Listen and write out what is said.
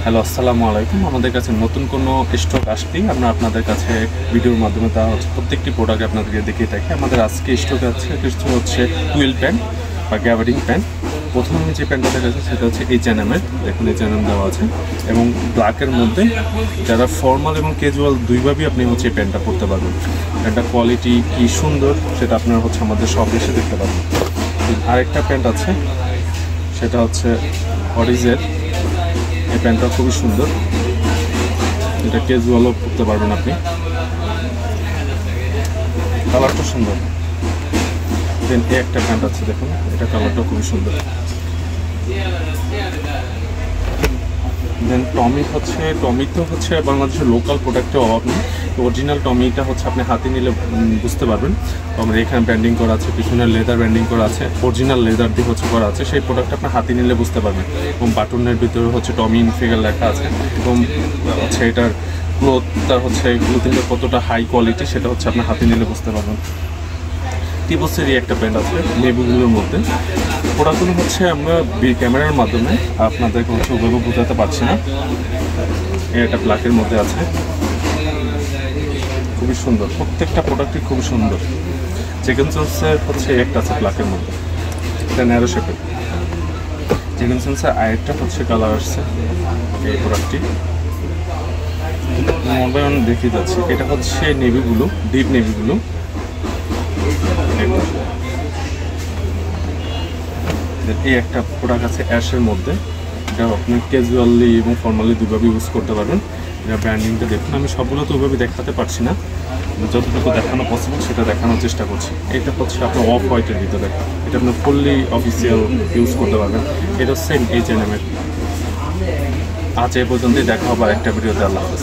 Hello, আসসালামু আলাইকুম। আমাদের কাছে নতুন কোনো স্টক আসলেই আমরা আপনাদের কাছে ভিডিওর মাধ্যমে তা হচ্ছে প্রত্যেকটি প্রোডাক্ট আপনাদেরকে দেখিয়ে থাকি। আমাদের আজকে স্টক আছে কিছু হচ্ছে টুয়েল প্যান্ট বা গ্যাবার্ডিং প্যান্ট। প্রথমে যে প্যান্টটা দেখাচ্ছে সেটা হচ্ছে H&M-এর, দেখুন H&M দেওয়া আছে এবং ব্ল্যাকের মধ্যে যারা ফর্মাল এবং ক্যাজুয়াল দুইভাবেই আপনি হচ্ছে এই প্যান্টটা পরতে পারবেন। প্যান্টটা কোয়ালিটি কী সুন্দর সেটা আপনারা হচ্ছে আমাদের শপে এসে দেখতে পারবেন। আরেকটা প্যান্ট আছে সেটা হচ্ছে অরিজের। এই প্যান্টটা খুবই সুন্দর, এটা ক্যাজুয়ালও পরতে পারবেন আপনি, কালারটা সুন্দর। দেন এই একটা প্যান্ট আছে, দেখুন এটা কালারটা খুবই সুন্দর। দেন টমিতে হচ্ছে বাংলাদেশের লোকাল প্রোডাক্টের অভাব নেই। তো অরিজিনাল টমিটা হচ্ছে আপনি হাতে নিলে বুঝতে পারবেন। তো আমরা এখানে ব্র্যান্ডিং করা আছে, পিছনে লেদার ব্র্যান্ডিং করা আছে, অরিজিনাল লেদার দিয়ে হচ্ছে করা আছে। সেই প্রোডাক্টটা আপনি হাতে নিলে বুঝতে পারবেন। এবং বাটনের ভিতরে হচ্ছে টমি ইনফিগার লেখা আছে এবং হচ্ছে এটার ক্লোথিংটা কতটা হাই কোয়ালিটি সেটা হচ্ছে আপনি হাতে নিলে বুঝতে পারবেন। টিপসেরই একটা প্যান্ট আছে নেভিগুলোর মধ্যে। প্রোডাক্টগুলো হচ্ছে আমরা ক্যামেরার মাধ্যমে আপনাদেরকে হচ্ছে ওভাবে বোঝাতে পারছি না। এটা ব্ল্যাকের মধ্যে আছে, খুবই সুন্দর, প্রত্যেকটা প্রোডাক্টই খুবই সুন্দর। চিকেন সন্সের হচ্ছে একটা আছে ব্ল্যাকের মধ্যে, এটা ন্যারো শেপের। চিকেন সন্সের আরেকটা হচ্ছে কালার আসছে এই প্রোডাক্টটি মোবাইল দেখিয়ে যাচ্ছে। এটা হচ্ছে নেভিগুলো, ডিপ নেভিগুলো। এই একটা প্রোডাক্ট আছে অ্যাশের মধ্যে, এটা আপনি ক্যাজুয়ালি এবং ফর্মালি দুইভাবে ইউজ করতে পারবেন। এটা ব্র্যান্ডিংটা দেখুন, আমি সবগুলো তো ওইভাবে দেখাতে পারছি না, যতটুকু দেখানো পসিবল সেটা দেখানোর চেষ্টা করছি। এটা হচ্ছে আপনার অফ হোয়াইটের ভিতরে, এটা আপনি ফুললি অফিসিয়াল ইউজ করতে পারবেন। এটা সেম H&M-এর। আজ এই পর্যন্তই, দেখা হবে একটা ভিডিওতে। আল্লাহ হাফেজ।